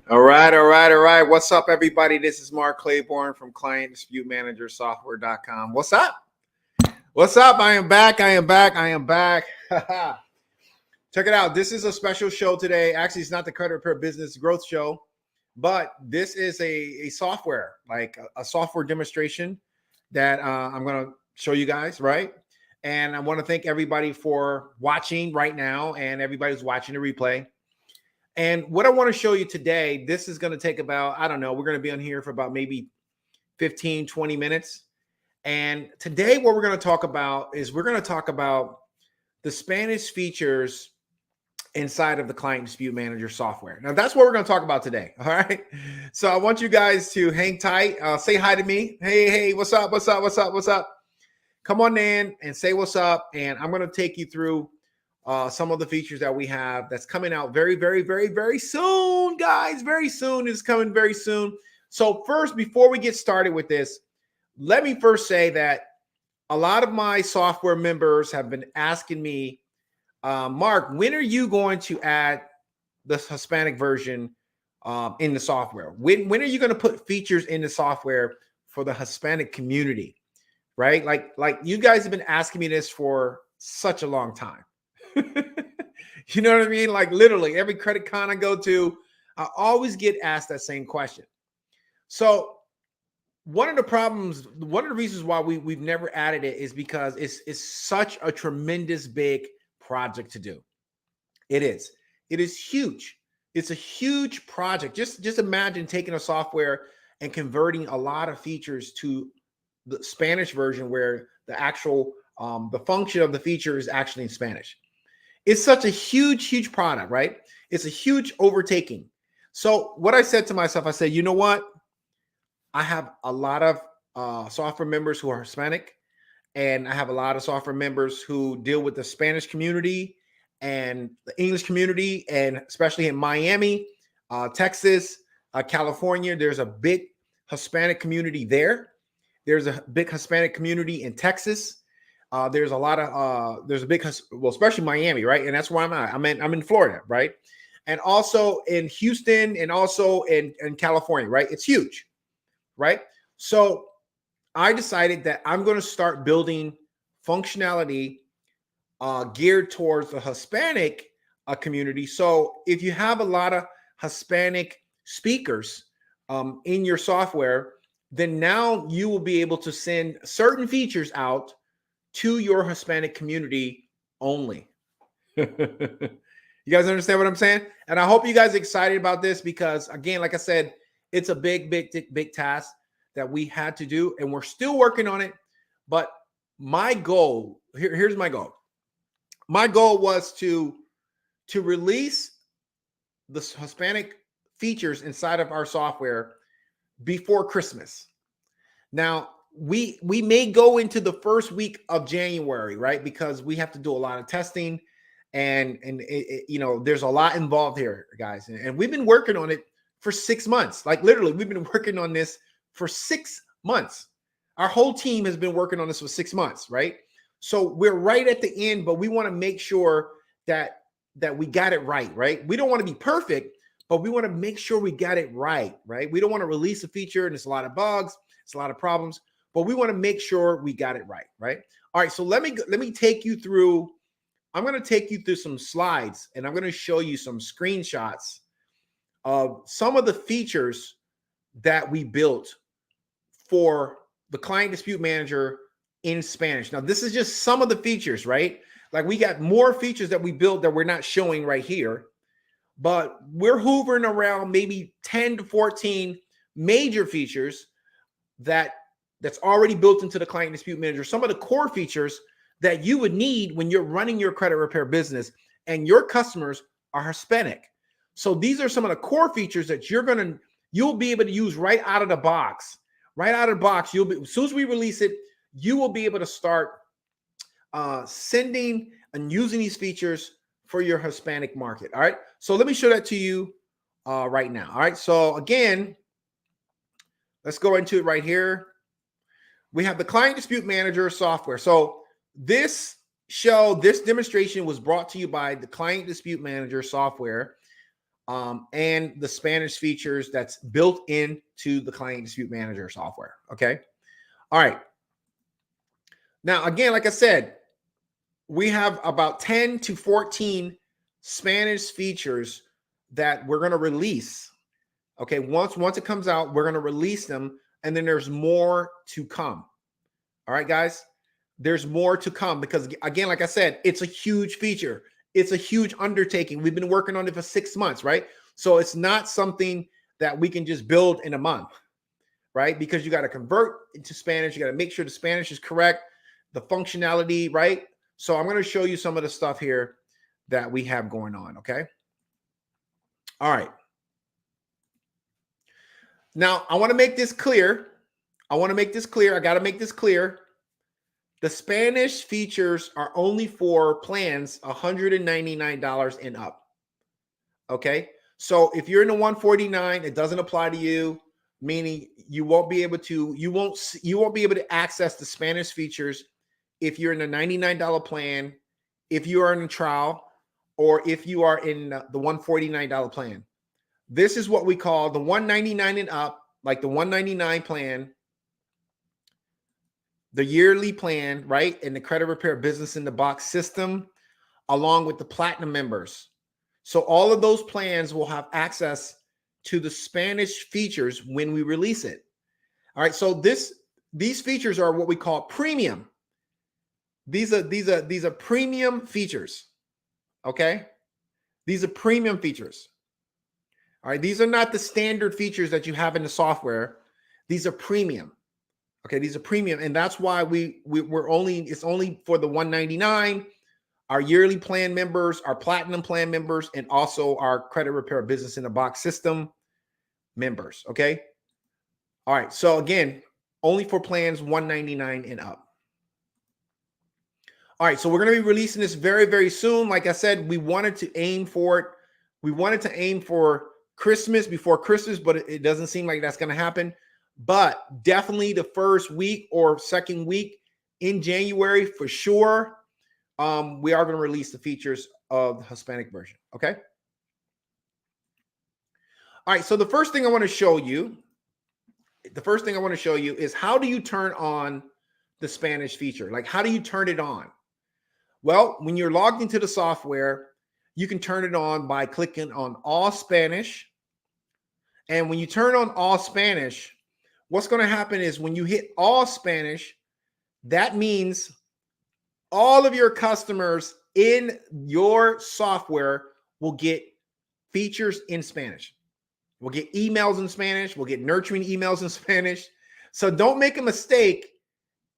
All right, all right, all right. What's up, everybody? This is Mark Claiborne from Client Dispute Manager Software.com. What's up? What's up? I am back. I am back. I am back. Check it out. This is a special show today. Actually, it's not the Credit Repair Business Growth Show, but this is a software, like a software demonstration that I'm going to show you guys, right? And I want to thank everybody for watching right now and everybody who's watching the replay. And what I want to show you today, this is going to take about, I don't know, we're going to be on here for about maybe 15, 20 minutes. And today what we're going to talk about is we're going to talk about the Spanish features inside of the Client Dispute Manager software. Now, that's what we're going to talk about today, all right? So I want you guys to hang tight. Say hi to me. Hey, what's up, what's up, what's up, what's up? Come on in and say what's up, and I'm going to take you through some of the features that we have that's coming out very, very, very, very soon, guys. Very soon. It's coming very soon. So first, before we get started with this, let me first say that a lot of my software members have been asking me, Mark, when are you going to add the Hispanic version in the software? When are you going to put features in the software for the Hispanic community? Right? Like you guys have been asking me this for such a long time. You know what I mean? Like literally every credit con I go to, I always get asked that same question. So one of the reasons why we've never added it is because it's such a tremendous big project to do. It is huge. It's a huge project. Just imagine taking a software and converting a lot of features to the Spanish version where the actual the function of the feature is actually in Spanish. It's such a huge product, right? It's a huge overtaking. So what I said to myself, I said, you know what? I have a lot of software members who are Hispanic, and I have a lot of software members who deal with the Spanish community and the English community, and especially in Miami, Texas, California. There's a big Hispanic community there. There's a big Hispanic community in Texas. There's a lot of there's a big, well, especially Miami, right? And that's where I'm at. I'm in Florida, right? And also in Houston, and also in California, right? It's huge, right? So I decided that I'm going to start building functionality geared towards the Hispanic community. So if you have a lot of Hispanic speakers in your software, then now you will be able to send certain features out to your Hispanic community only. You guys understand what I'm saying? And I hope you guys are excited about this because, again, like I said, it's a big task that we had to do, and we're still working on it. But my goal, here's my goal. My goal was to release the Hispanic features inside of our software before Christmas. Now, we may go into the first week of January, right? Because we have to do a lot of testing, and you know, there's a lot involved here, guys. And we've been working on it for 6 months. Like literally, we've been working on this for 6 months. Our whole team has been working on this for 6 months, right? So we're right at the end, but we want to make sure that we got it right, right? We don't want to be perfect, but we want to make sure we got it right, right? We don't want to release a feature and it's a lot of bugs, it's a lot of problems, but we want to make sure we got it right, right? All right, so let me take you through. I'm going to take you through some slides, and I'm going to show you some screenshots of some of the features that we built for the Client Dispute Manager in Spanish. Now, this is just some of the features, right? Like we got more features that we built that we're not showing right here, but we're hovering around maybe 10 to 14 major features that's already built into the Client Dispute Manager. Some of the core features that you would need when you're running your credit repair business and your customers are Hispanic. So these are some of the core features that you'll be able to use right out of the box. Right out of the box, as soon as we release it, you will be able to start sending and using these features for your Hispanic market. All right. So let me show that to you right now. All right. So again, let's go into it right here. We have the Client Dispute Manager software. So this demonstration was brought to you by the Client Dispute Manager software. and the Spanish features that's built into the Client Dispute Manager software. Okay. All right. Now, again, like I said, we have about 10 to 14 Spanish features that we're going to release. Okay. Once it comes out, we're going to release them. And then there's more to come. All right, guys, there's more to come because, again, like I said, it's a huge feature. It's a huge undertaking. We've been working on it for 6 months, right? So it's not something that we can just build in a month, right? Because you got to convert into Spanish. You got to make sure the Spanish is correct, the functionality, right? So I'm going to show you some of the stuff here that we have going on, okay? All right. Now, I want to make this clear. I got to make this clear. The Spanish features are only for plans $199 and up. Okay. So if you're in the 149, it doesn't apply to you, meaning you won't be able to access the Spanish features if you're in the $99 plan, if you are in a trial, or if you are in the $149 plan. This is what we call the 199 and up, like the 199 plan, the yearly plan, right? And the credit repair business in the box system, along with the platinum members. So all of those plans will have access to the Spanish features when we release it. All right. So these features are what we call premium. These are premium features. Okay. These are premium features. All right. These are not the standard features that you have in the software. These are premium. Okay. These are premium. And that's why it's only for the 199, our yearly plan members, our platinum plan members, and also our credit repair business in the box system members. Okay. All right. So again, only for plans 199 and up. All right. So we're going to be releasing this very, very soon. Like I said, we wanted to aim for it. We wanted to aim for Christmas, before Christmas, but it doesn't seem like that's going to happen. But definitely the first week or second week in January for sure. We are going to release the features of the Hispanic version. Okay. All right. So the first thing I want to show you is how do you turn on the Spanish feature? Like, how do you turn it on? Well, when you're logged into the software, you can turn it on by clicking on All Spanish. And when you turn on All Spanish, what's going to happen is when you hit All Spanish, that means all of your customers in your software will get features in Spanish. We'll get emails in Spanish. We'll get nurturing emails in Spanish. So don't make a mistake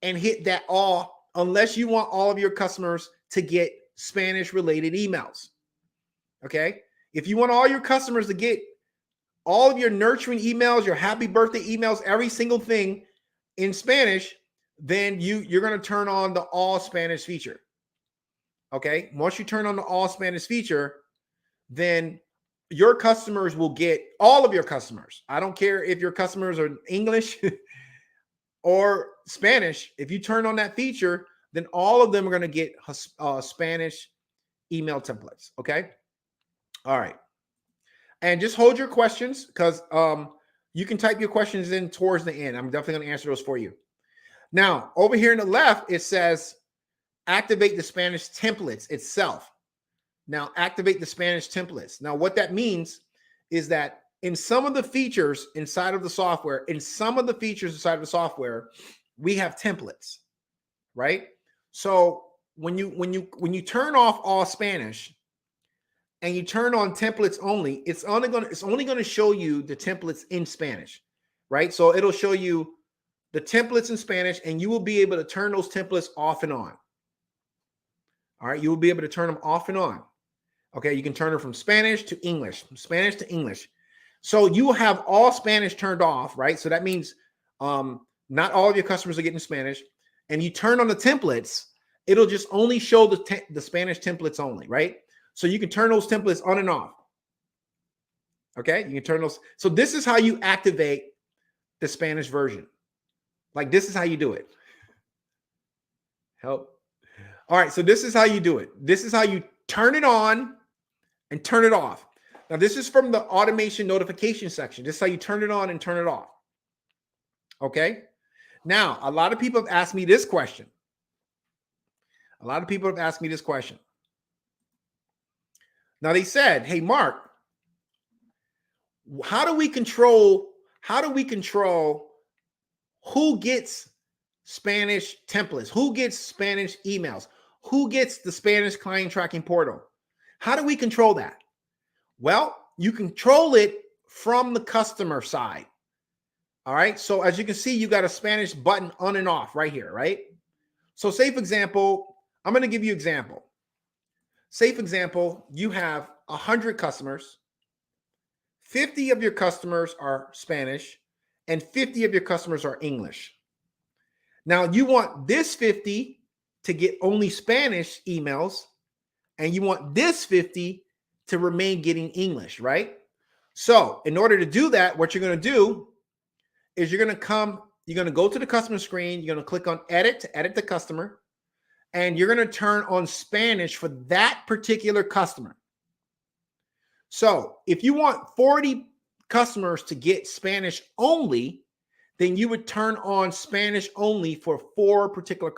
and hit that all unless you want all of your customers to get Spanish related emails. Okay. If you want all your customers to get all of your nurturing emails, your happy birthday emails, every single thing in Spanish, then you're going to turn on the all Spanish feature. Okay. Once you turn on the all Spanish feature, then your customers will get, all of your customers. I don't care if your customers are English or Spanish. If you turn on that feature, then all of them are going to get Spanish email templates. Okay. All right. And just hold your questions because you can type your questions in towards the end. I'm definitely going to answer those for you. Now, over here on the left, it says activate the Spanish templates itself. Now, activate the Spanish templates. Now, what that means is that in some of the features inside of the software, we have templates, right? So when you turn off all Spanish and you turn on templates only, it's only going to show you the templates in Spanish, right? So it'll show you the templates in Spanish, and you will be able to turn those templates off and on. All right, you will be able to turn them off and on. Okay, you can turn it from Spanish to English, from Spanish to English. So you will have all Spanish turned off, right? So that means not all of your customers are getting Spanish. And you turn on the templates, it'll just only show the Spanish templates only, right? So you can turn those templates on and off. Okay, you can turn those. So this is how you activate the Spanish version. Like, this is how you do it. Help. All right, so this is how you do it. This is how you turn it on and turn it off. Now, this is from the automation notification section. This is how you turn it on and turn it off. Okay. Now, a lot of people have asked me this question. Now, they said, hey, Mark, how do we control who gets Spanish templates? Who gets Spanish emails? Who gets the Spanish client tracking portal? How do we control that? Well, you control it from the customer side. All right. So as you can see, you got a Spanish button on and off right here, right? So say, for example, I'm going to give you an example. Say, for example, you have 100 customers. 50 of your customers are Spanish and 50 of your customers are English. Now, you want this 50 to get only Spanish emails, and you want this 50 to remain getting English, right? So in order to do that, what you're going to do is you're going to go to the customer screen. You're going to click on edit to edit the customer, and you're going to turn on Spanish for that particular customer. So if you want 40 customers to get Spanish only, then you would turn on Spanish only for 40 particular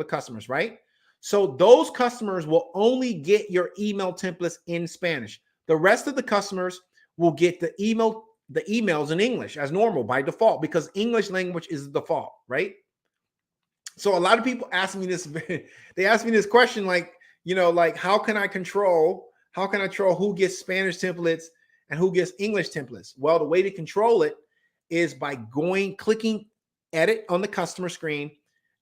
customers, right? So those customers will only get your email templates in Spanish. The rest of the customers will get the emails in English as normal by default, because English language is the default, right? So a lot of people ask me this, they ask me this question, like, how can I control who gets Spanish templates and who gets English templates? Well, the way to control it is by clicking edit on the customer screen,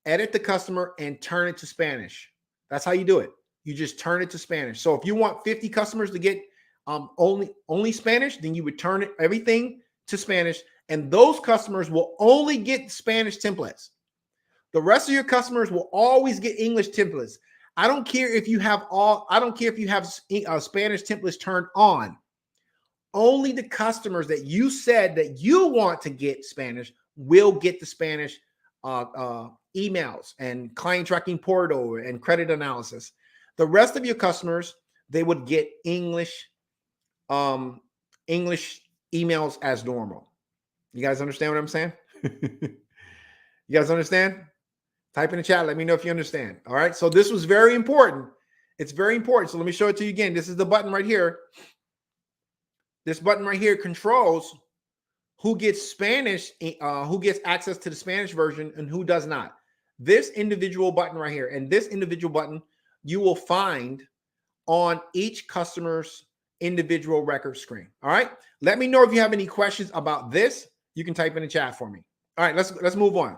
edit the customer, and turn it to Spanish. That's how you do it. You just turn it to Spanish. So if you want 50 customers to get only Spanish, then you would turn everything to Spanish, and those customers will only get Spanish templates. The rest of your customers will always get English templates. I don't care if you have Spanish templates turned on. Only the customers that you said that you want to get Spanish will get the Spanish emails and client tracking portal and credit analysis. The rest of your customers, they would get English emails as normal. You guys understand what I'm saying? You guys understand? Type in the chat. Let me know if you understand. All right. So this was very important. It's very important. So let me show it to you again. This is the button right here. This button right here controls who gets Spanish, who gets access to the Spanish version and who does not. This individual button right here, and this individual button you will find on each customer's individual record screen. All right. Let me know if you have any questions about this. You can type in the chat for me. All right. Let's move on.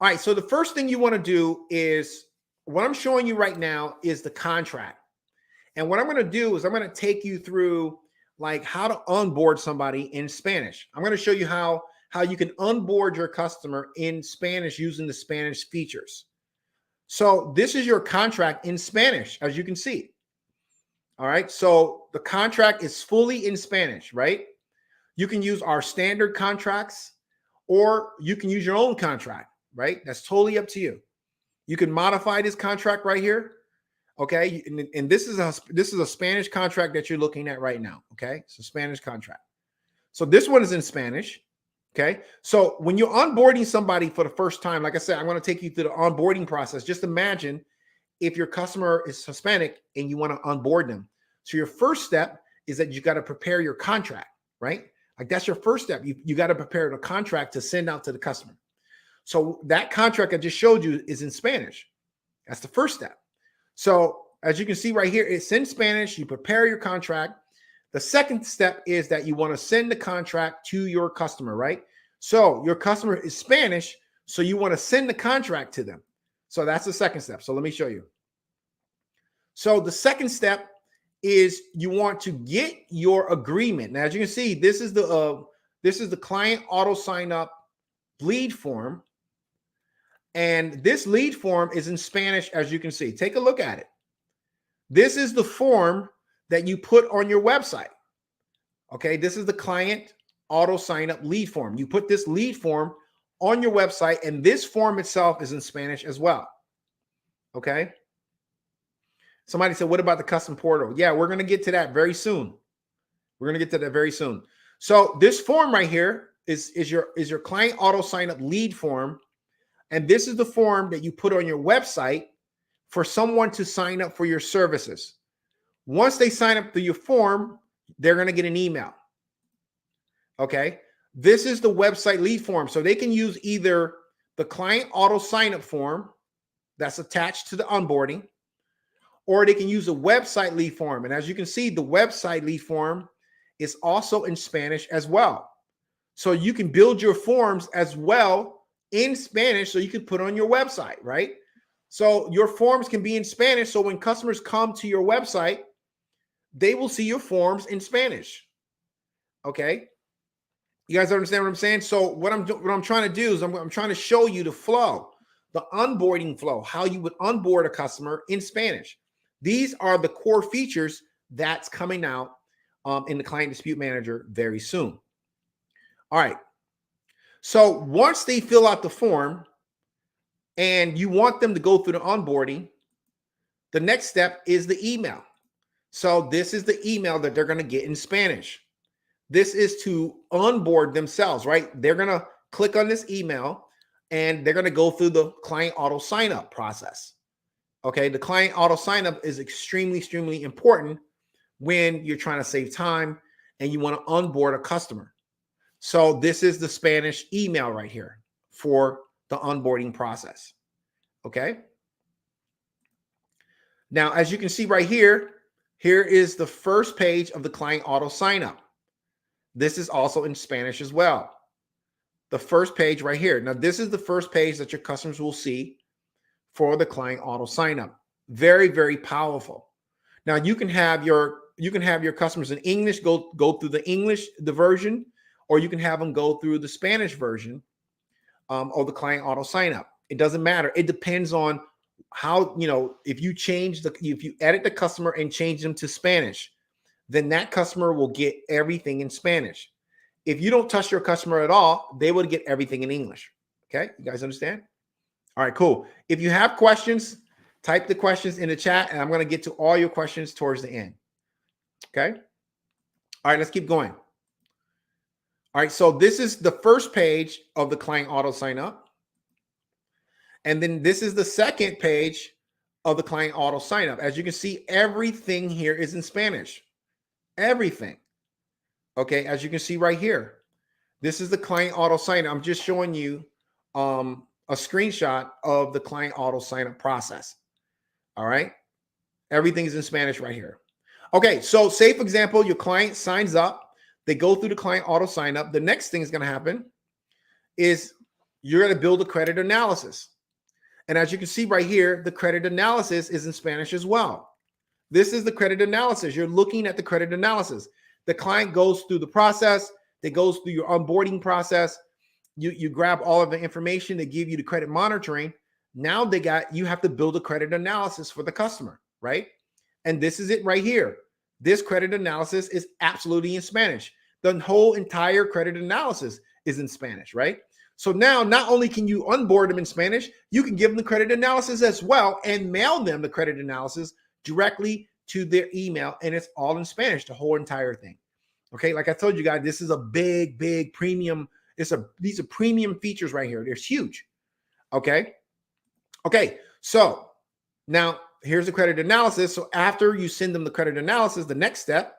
All right, so the first thing you want to do is, what I'm showing you right now is the contract. And what I'm going to do is I'm going to take you through like how to onboard somebody in Spanish. I'm going to show you how you can onboard your customer in Spanish using the Spanish features. So this is your contract in Spanish, as you can see. All right, so the contract is fully in Spanish, right? You can use our standard contracts, or you can use your own contract. Right? That's totally up to you. You can modify this contract right here. Okay. And this is a Spanish contract that you're looking at right now. Okay. It's a Spanish contract. So this one is in Spanish. Okay. So when you're onboarding somebody for the first time, like I said, I'm going to take you through the onboarding process. Just imagine if your customer is Hispanic and you want to onboard them. So your first step is that you got to prepare your contract, right? Like that's your first step. You got to prepare the contract to send out to the customer. So that contract I just showed you is in Spanish. That's the first step. So as you can see right here, it's in Spanish. You prepare your contract. The second step is that you want to send the contract to your customer, right? So your customer is Spanish, so you want to send the contract to them. So that's the second step. So let me show you. So the second step is you want to get your agreement. Now, as you can see, this is the client auto sign up lead form. And this lead form is in Spanish, as you can see. Take a look at it. This is the form that you put on your website. Okay, this is the client auto sign up lead form. You put this lead form on your website, and this form itself is in Spanish as well. Okay. Somebody said, what about the custom portal? Yeah, we're going to get to that very soon. We're going to get to that very soon. So this form right here is your client auto sign up lead form. And this is the form that you put on your website for someone to sign up for your services. Once they sign up to your form, they're going to get an email. Okay. This is the website lead form. So they can use either the client auto sign up form that's attached to the onboarding, or they can use a website lead form. And as you can see, the website lead form is also in Spanish as well. So you can build your forms as well in Spanish so you can put on your website, right? So your forms can be in Spanish. So when customers come to your website, they will see your forms in Spanish. Okay. You guys understand what I'm saying? So what I'm trying to do is I'm trying to show you the flow, the onboarding flow, how you would onboard a customer in Spanish. These are the core features that's coming out in the Client Dispute Manager very soon. All right. So once they fill out the form and you want them to go through the onboarding, the next step is the email. So this is the email that they're going to get in Spanish. This is to onboard themselves, right? They're going to click on this email and they're going to go through the client auto sign up process. Okay. The client auto sign up is extremely, extremely important when you're trying to save time and you want to onboard a customer. So this is the Spanish email right here for the onboarding process. Okay. Now, as you can see right here, here is the first page of the client auto sign up. This is also in Spanish as well. The first page right here. Now, this is the first page that your customers will see for the client auto sign up. Very, very powerful. Now, you can have your customers in English go through the version, or you can have them go through the Spanish version of the client auto sign up. It doesn't matter. It depends on how, if you edit the customer and change them to Spanish, then that customer will get everything in Spanish. If you don't touch your customer at all, they would get everything in English. Okay. You guys understand? All right, cool. If you have questions, type the questions in the chat and I'm going to get to all your questions towards the end. Okay. All right, let's keep going. All right. So this is the first page of the client auto sign up. And then this is the second page of the client auto sign up. As you can see, everything here is in Spanish. Everything. Okay. As you can see right here, this is the client auto sign up. I'm just showing you a screenshot of the client auto sign up process. All right. Everything is in Spanish right here. Okay. So say, for example, your client signs up. They go through the client auto sign up. The next thing is going to happen is you're going to build a credit analysis. And as you can see right here, the credit analysis is in Spanish as well. This is the credit analysis. You're looking at the credit analysis. The client goes through the process. They goes through your onboarding process. You grab all of the information. They give you the credit monitoring. Now you have to build a credit analysis for the customer, right? And this is it right here. This credit analysis is absolutely in Spanish. The whole entire credit analysis is in Spanish, right? So now not only can you onboard them in Spanish, you can give them the credit analysis as well and mail them the credit analysis directly to their email. And it's all in Spanish, the whole entire thing. Okay. Like I told you guys, this is a big, big premium. These are premium features right here. They're huge. Okay. Okay. So now here's the credit analysis. So after you send them the credit analysis, the next step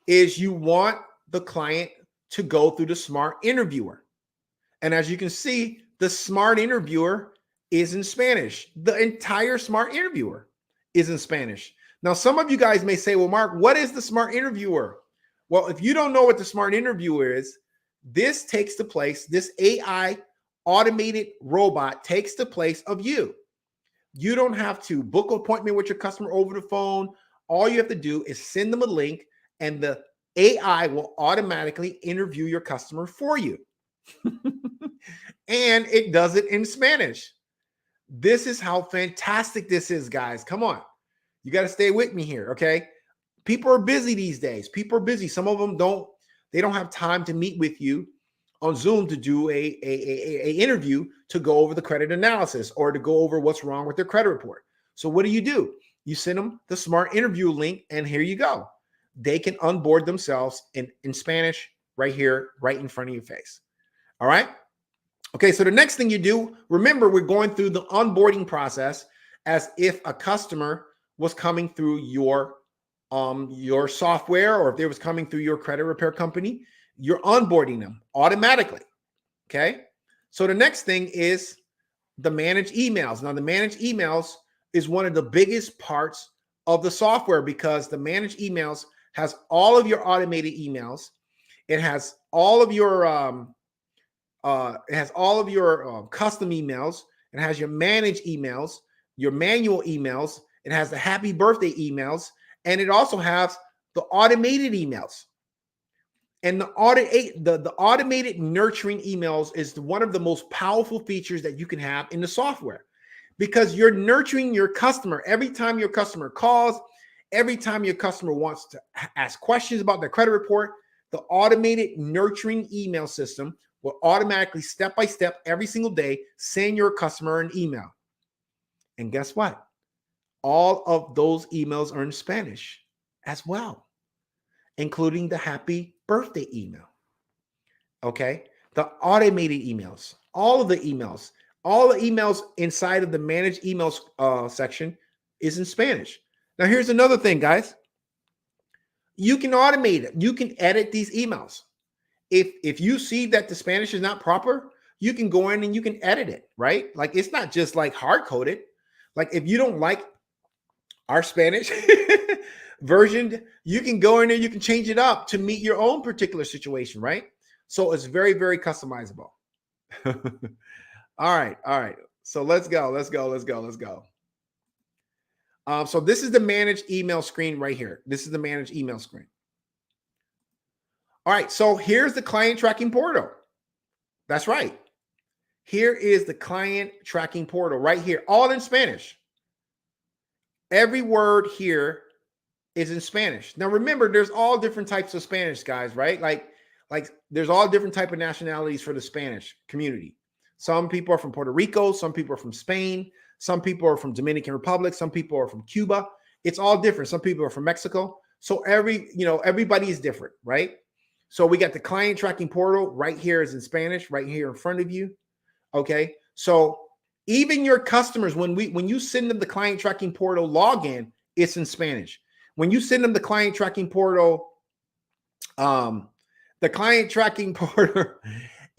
is you want the client to go through the smart interviewer. And as you can see, the smart interviewer is in Spanish. The entire smart interviewer is in Spanish. Now, some of you guys may say, well, Mark, what is the smart interviewer? Well, if you don't know what the smart interviewer is, this AI automated robot takes the place of you. You don't have to book an appointment with your customer over the phone. All you have to do is send them a link and the AI will automatically interview your customer for you. And it does it in Spanish. This is how fantastic this is, guys. Come on. You got to stay with me here, okay? People are busy these days. People are busy. Some of them don't have time to meet with you on Zoom to do a interview to go over the credit analysis or to go over what's wrong with their credit report. So what do? You send them the smart interview link, and here you go. They can onboard themselves in Spanish right here, right in front of your face. All right. Okay. So the next thing you do, remember, we're going through the onboarding process as if a customer was coming through your software, or if they was coming through your credit repair company. You're onboarding them automatically. Okay. So the next thing is the managed emails. Now, the managed emails is one of the biggest parts of the software, because the managed emails has all of your automated emails. It has all of your custom emails. It has your managed emails, your manual emails. It has the happy birthday emails, and it also has the automated emails. And the automated nurturing emails is one of the most powerful features that you can have in the software, because you're nurturing your customer every time your customer calls, every time your customer wants to ask questions about their credit report. The automated nurturing email system will automatically, step by step, every single day, send your customer an email. And guess what? All of those emails are in Spanish as well, including the happy birthday email. Okay. The automated emails, all the emails inside of the managed emails section is in Spanish. Now, here's another thing, guys. You can automate it. You can edit these emails. If you see that the Spanish is not proper, you can go in and you can edit it, right? Like, it's not just like hard coded. Like, if you don't like our Spanish version, you can go in there, you can change it up to meet your own particular situation, right? So it's very, very customizable. All right. So let's go. So this is the managed email screen right here. This is the managed email screen. All right. So here's the client tracking portal. That's right. Here is the client tracking portal right here, all in Spanish. Every word here is in Spanish. Now, remember, there's all different types of Spanish, guys, right? Like there's all different type of nationalities for the Spanish community. Some people are from Puerto Rico. Some people are from Spain. Some people are from Dominican Republic. Some people are from Cuba. It's all different. Some people are from Mexico. So everybody is different, right? So we got the client tracking portal right here is in Spanish, right here in front of you. Okay. So even your customers, when you send them the client tracking portal login, it's in Spanish. When you send them the client tracking portal,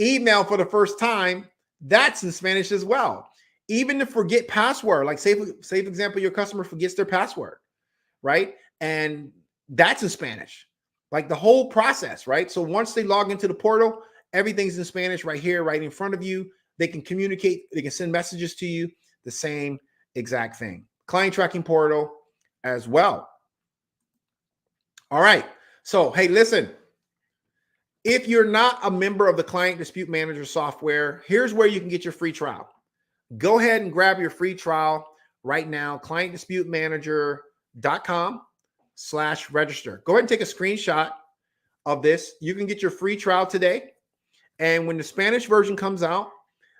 email for the first time, that's in Spanish as well. Even the forget password, like say for example, your customer forgets their password, right? And that's in Spanish, like the whole process, right? So once they log into the portal, everything's in Spanish right here, right in front of you. They can communicate, they can send messages to you, the same exact thing. Client tracking portal as well. All right. So, hey, listen, if you're not a member of the Client Dispute Manager software, here's where you can get your free trial. Go ahead and grab your free trial right now, clientdisputemanager.com/register. Go ahead and take a screenshot of this. You can get your free trial today. And when the Spanish version comes out,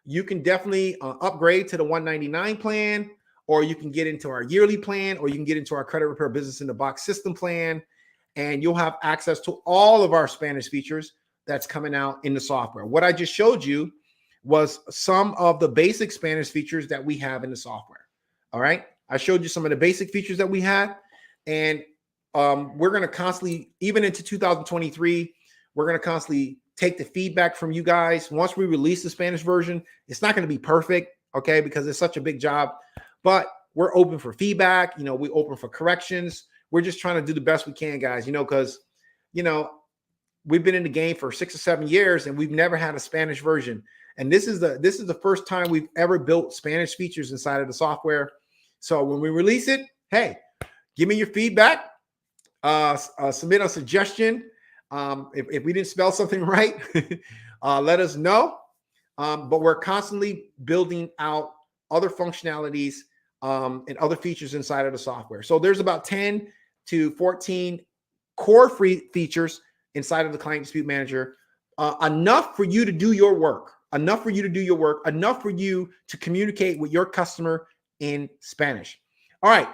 you can definitely upgrade to the $199 plan, or you can get into our yearly plan, or you can get into our credit repair business in the box system plan, and you'll have access to all of our Spanish features that's coming out in the software. What I just showed you was some of the basic Spanish features that we have in the software. All right. I showed you some of the basic features that we had, and we're going to constantly, even into 2023, we're going to constantly take the feedback from you guys. Once we release the Spanish version, it's not going to be perfect, okay, because it's such a big job, but we're open for feedback. We're open for corrections. We're just trying to do the best we can, guys, because, we've been in the game for 6 or 7 years and we've never had a Spanish version. And this is the first time we've ever built Spanish features inside of the software. So when we release it, hey, give me your feedback, submit a suggestion. If we didn't spell something right, let us know. But we're constantly building out other functionalities and other features inside of the software. So there's about 10 to 14 core free features inside of the Client Dispute Manager, enough for you to do your work, enough for you to communicate with your customer in Spanish. All right.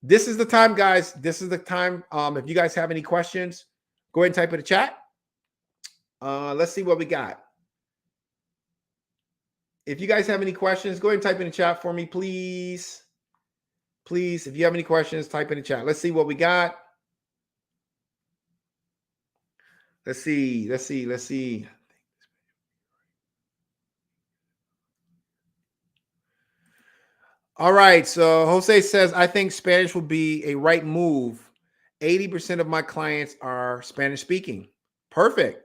This is the time, guys. This is the time. If you guys have any questions, go ahead and type in the chat. Let's see what we got. If you guys have any questions, go ahead and type in the chat for me, please. Please, if you have any questions, type in the chat. Let's see what we got. Let's see. All right. So Jose says, I think Spanish will be a right move. 80% of my clients are Spanish speaking. Perfect.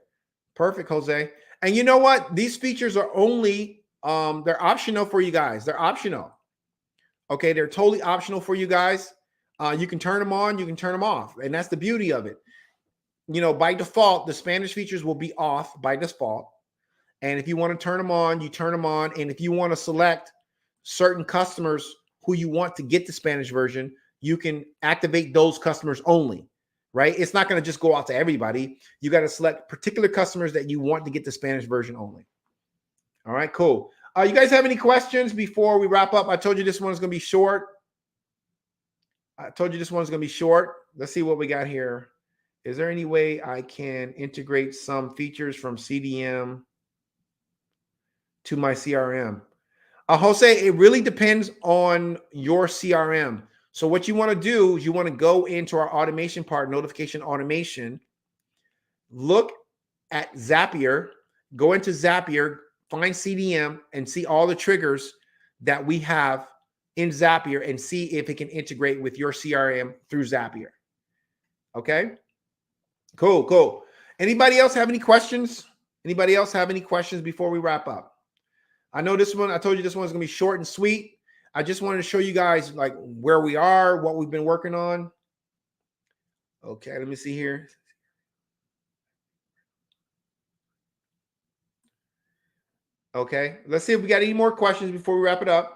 Perfect, Jose. And you know what? These features are only, they're optional for you guys. They're optional. Okay. They're totally optional for you guys. You can turn them on, you can turn them off. And that's the beauty of it. You know, by default, the Spanish features will be off by default. And if you want to turn them on, you turn them on. And if you want to select certain customers who you want to get the Spanish version, you can activate those customers only, right? It's not going to just go out to everybody. You got to select particular customers that you want to get the Spanish version only. All right, cool. You guys have any questions before we wrap up? I told you this one is going to be short. Let's see what we got here. Is there any way I can integrate some features from CDM to my CRM? Jose, it really depends on your CRM. So what you want to do is you want to go into our automation part, notification automation, look at Zapier, go into Zapier, find CDM and see all the triggers that we have in Zapier and see if it can integrate with your CRM through Zapier. Okay? Cool. Anybody else have any questions? Anybody else have any questions before we wrap up? I know this one, I told you this one's going to be short and sweet. I just wanted to show you guys like where we are, what we've been working on. Okay, let me see here. Okay, let's see if we got any more questions before we wrap it up.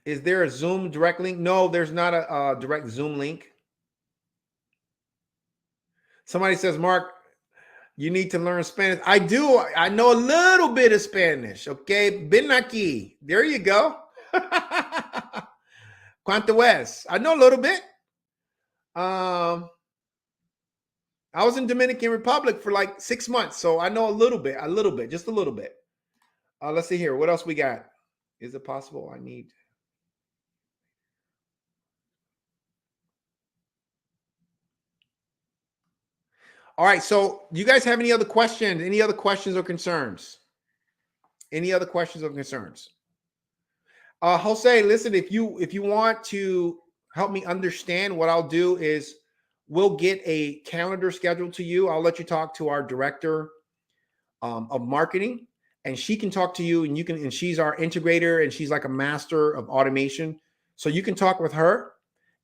Is there a Zoom direct link? No, there's not a direct Zoom link. Somebody says, Mark, you need to learn Spanish. I do. I know a little bit of Spanish. Okay. Ven aquí. There you go. ¿Cuánto es? I know a little bit. I was in Dominican Republic for like 6 months. So I know a little bit, just a little bit. Let's see here. What else we got? Is it possible? I need. All right. So you guys have any other questions? Any other questions or concerns? Any other questions or concerns? Jose, listen, if you want to help me understand, what I'll do is we'll get a calendar scheduled to you. I'll let you talk to our director of marketing, and she can talk to you, and you can, and she's our integrator, and she's like a master of automation. So you can talk with her,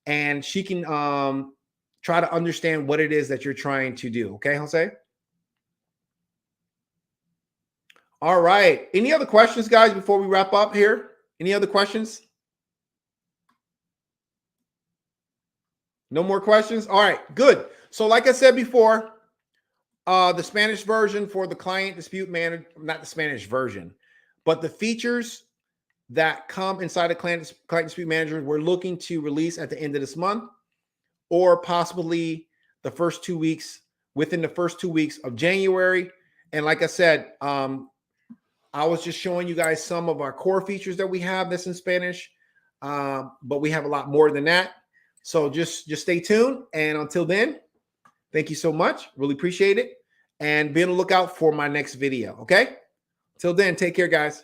and she can try to understand what it is that you're trying to do. Okay, Jose? All right. Any other questions, guys, before we wrap up here? Any other questions? No more questions? All right, good. So like I said before, the Spanish version for the client dispute manager, not the Spanish version, but the features that come inside a client dispute manager, we're looking to release at the end of this month, or possibly the first 2 weeks, within the first 2 weeks of January. And like I said, I was just showing you guys some of our core features that we have that's in Spanish, but we have a lot more than that. So just stay tuned. And until then, thank you so much. Really appreciate it. And be on the lookout for my next video. Okay? Till then, take care, guys.